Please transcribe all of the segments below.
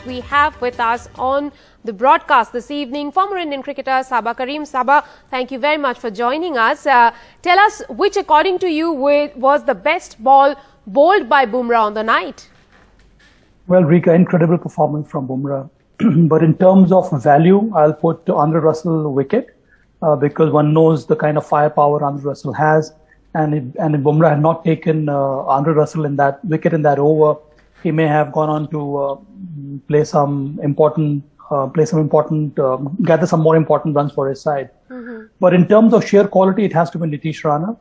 we have with us on the broadcast this evening former Indian cricketer Saba Karim. Saba, thank you very much for joining us. Tell us which, according to you, was the best ball bowled by Bumrah on the night? Well, Rika, incredible performance from Bumrah. But in terms of value, I'll put Andre Russell wicket because one knows the kind of firepower Andre Russell has. And if Bumrah had not taken Andre Russell in that wicket in that over, he may have gone on to gather some more important runs for his side. But in terms of sheer quality, it has to be Nitish Rana.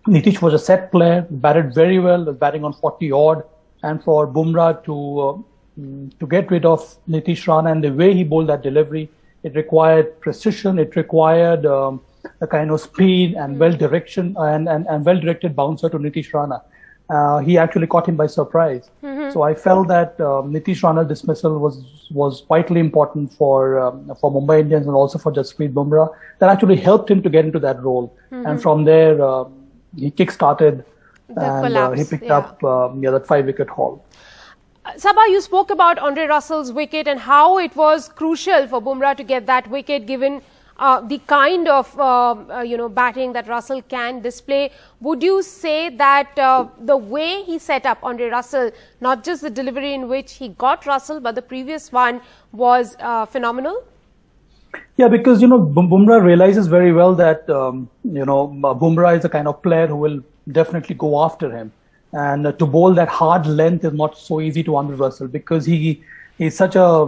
Nitish was a set player, batted very well, was batting on 40 odd, and for Bumrah to get rid of Nitish Rana and the way he bowled that delivery, it required precision, it required a kind of speed and well-directed bouncer to Nitish Rana. He actually caught him by surprise. So I felt that Nitish Rana's dismissal was vitally important for Mumbai Indians and also for Jasprit Bumrah. That actually helped him to get into that role. And from there, he kick-started and he picked up that 5-wicket haul. Saba, you spoke about Andre Russell's wicket and how it was crucial for Bumrah to get that wicket given the kind of batting that Russell can display. Would you say that the way he set up Andre Russell, not just the delivery in which he got Russell, but the previous one was phenomenal? Yeah, because Bumrah realizes very well that Bumrah is the kind of player who will definitely go after him, and to bowl that hard length is not so easy to Andre Russell because he's such a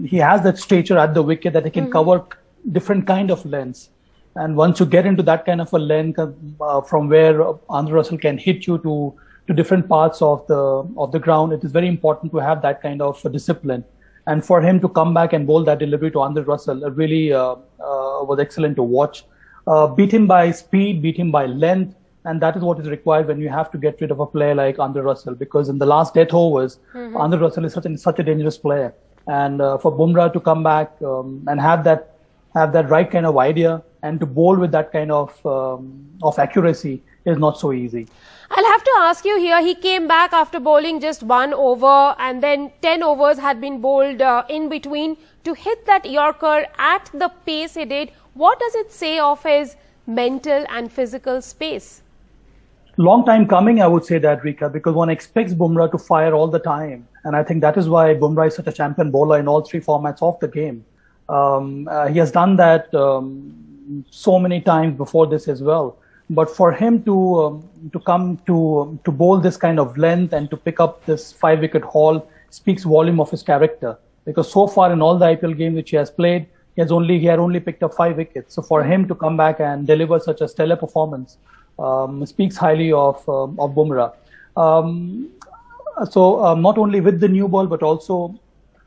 he has that stature at the wicket that he can cover different kind of lengths. And once you get into that kind of a length from where Andre Russell can hit you to different parts of the ground, it is very important to have that kind of discipline. And for him to come back and bowl that delivery to Andre Russell really was excellent to watch. Beat him by speed, beat him by length. And that is what is required when you have to get rid of a player like Andre Russell, because in the last death overs, Andre Russell is such a dangerous player. And for Bumrah to come back and have that right kind of idea and to bowl with that kind of accuracy is not so easy. I'll have to ask you here, he came back after bowling just 1 over and then 10 overs had been bowled in between to hit that Yorker at the pace he did. What does it say of his mental and physical space? Long time coming, I would say that, Rika, because one expects Bumrah to fire all the time. And I think that is why Bumrah is such a champion bowler in all 3 formats of the game. He has done that so many times before this as well. But for him to come to bowl this kind of length and to pick up this 5-wicket haul speaks volume of his character. Because so far in all the IPL games which he has played, he had only picked up 5 wickets. So for him to come back and deliver such a stellar performance speaks highly of Bumrah. So not only with the new ball, but also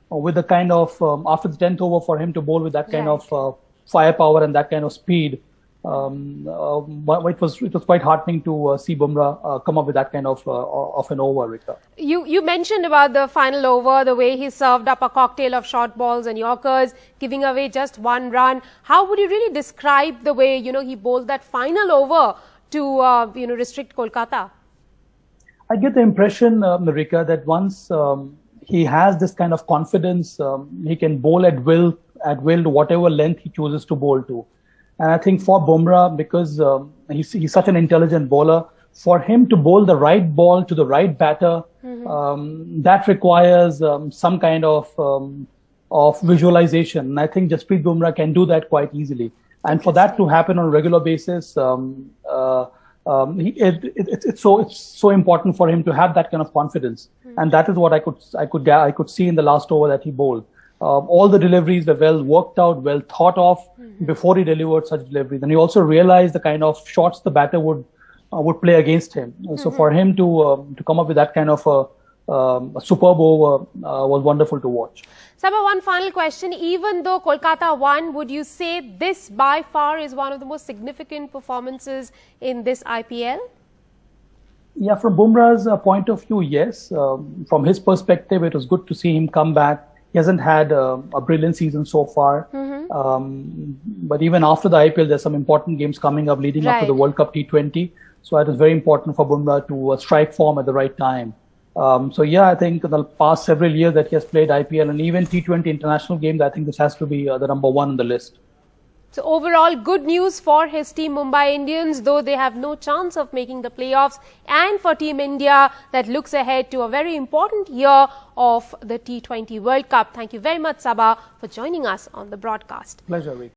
with the kind of after the 10th over for him to bowl with that kind of firepower and that kind of speed. It was quite heartening to see Bumrah come up with that kind of an over, Rika. You mentioned about the final over, the way he served up a cocktail of short balls and Yorkers, giving away just 1 run. How would you really describe the way he bowled that final over to restrict Kolkata? I get the impression, Rika, that once he has this kind of confidence, he can bowl at will to whatever length he chooses to bowl to. And I think for Bumrah, because he's such an intelligent bowler, for him to bowl the right ball to the right batter, that requires some kind of visualization. And I think Jasprit Bumrah can do that quite easily. And for that to happen on a regular basis, it's so important for him to have that kind of confidence. And that is what I could see in the last over that he bowled. All the deliveries were well worked out, well thought of before he delivered such deliveries. And he also realized the kind of shots the batter would play against him. So for him to come up with that kind of a superb over was wonderful to watch. Saba, one final question. Even though Kolkata won, would you say this by far is one of the most significant performances in this IPL? Yeah, from Bumrah's point of view, yes. From his perspective, it was good to see him come back. He hasn't had a brilliant season so far. But even after the IPL, there's some important games coming up leading up to the World Cup T20. So it was very important for Bumrah to strike form at the right time. So yeah, I think in the past several years that he has played IPL and even T20 international games, I think this has to be the number one on the list. So overall, good news for his team Mumbai Indians, though they have no chance of making the playoffs, and for Team India that looks ahead to a very important year of the T20 World Cup. Thank you very much, Saba, for joining us on the broadcast. Pleasure, Rick.